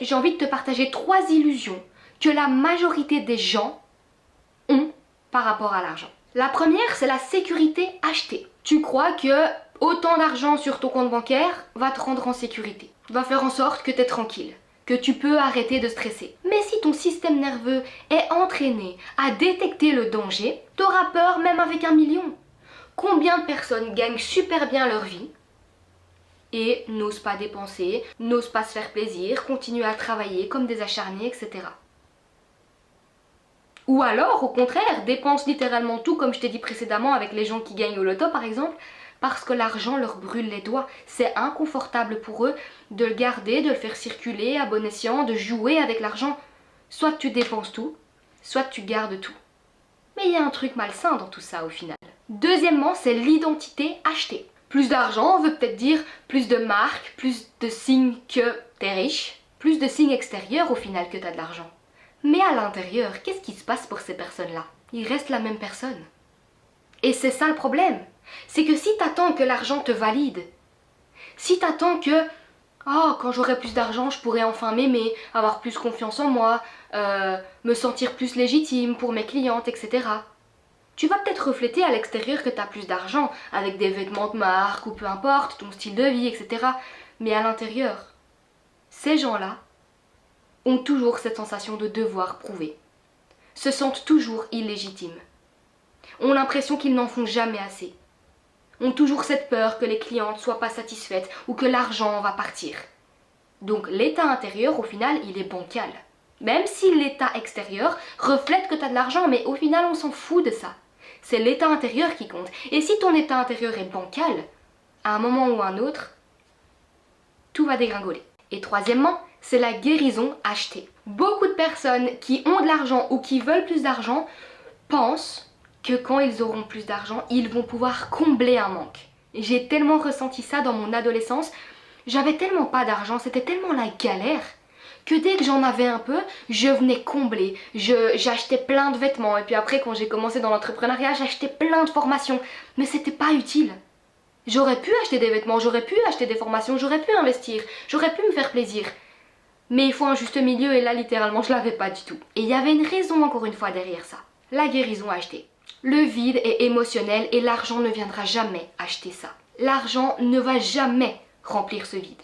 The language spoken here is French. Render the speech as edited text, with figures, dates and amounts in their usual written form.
J'ai envie de te partager 3 illusions que la majorité des gens ont par rapport à l'argent. La première, c'est la sécurité achetée. Tu crois que autant d'argent sur ton compte bancaire va te rendre en sécurité, va faire en sorte que tu es tranquille, que tu peux arrêter de stresser. Mais si ton système nerveux est entraîné à détecter le danger, tu auras peur même avec 1 million. Combien de personnes gagnent super bien leur vie et n'osent pas dépenser, n'osent pas se faire plaisir, continuent à travailler comme des acharnés, etc. Ou alors, au contraire, dépensent littéralement tout, comme je t'ai dit précédemment avec les gens qui gagnent au loto par exemple, parce que l'argent leur brûle les doigts. C'est inconfortable pour eux de le garder, de le faire circuler à bon escient, de jouer avec l'argent. Soit tu dépenses tout, soit tu gardes tout. Mais il y a un truc malsain dans tout ça au final. Deuxièmement, c'est l'identité achetée. Plus d'argent veut peut-être dire plus de marques, plus de signes que t'es riche, plus de signes extérieurs au final que t'as de l'argent. Mais à l'intérieur, qu'est-ce qui se passe pour ces personnes-là? Ils restent la même personne. Et c'est ça le problème. C'est que si t'attends que l'argent te valide, si t'attends que quand j'aurai plus d'argent, je pourrai enfin m'aimer, avoir plus confiance en moi, me sentir plus légitime pour mes clientes, etc. Tu vas peut-être refléter à l'extérieur que tu as plus d'argent, avec des vêtements de marque ou peu importe, ton style de vie, etc. Mais à l'intérieur, ces gens-là ont toujours cette sensation de devoir prouver, se sentent toujours illégitimes, ont l'impression qu'ils n'en font jamais assez, ont toujours cette peur que les clientes ne soient pas satisfaites ou que l'argent va partir. Donc l'état intérieur, au final, il est bancal. Même si l'état extérieur reflète que tu as de l'argent, mais au final, on s'en fout de ça. C'est l'état intérieur qui compte. Et si ton état intérieur est bancal, à un moment ou à un autre, tout va dégringoler. Et troisièmement, c'est la guérison achetée. Beaucoup de personnes qui ont de l'argent ou qui veulent plus d'argent pensent que quand ils auront plus d'argent, ils vont pouvoir combler un manque. J'ai tellement ressenti ça dans mon adolescence. J'avais tellement pas d'argent, c'était tellement la galère que dès que j'en avais un peu, je venais combler. J'achetais plein de vêtements et puis après quand j'ai commencé dans l'entrepreneuriat, j'achetais plein de formations. Mais c'était pas utile. J'aurais pu acheter des vêtements, j'aurais pu acheter des formations, j'aurais pu investir, j'aurais pu me faire plaisir. Mais il faut un juste milieu et là littéralement je l'avais pas du tout. Et il y avait une raison encore une fois derrière ça. La guérison achetée. Le vide est émotionnel et l'argent ne viendra jamais acheter ça. L'argent ne va jamais remplir ce vide.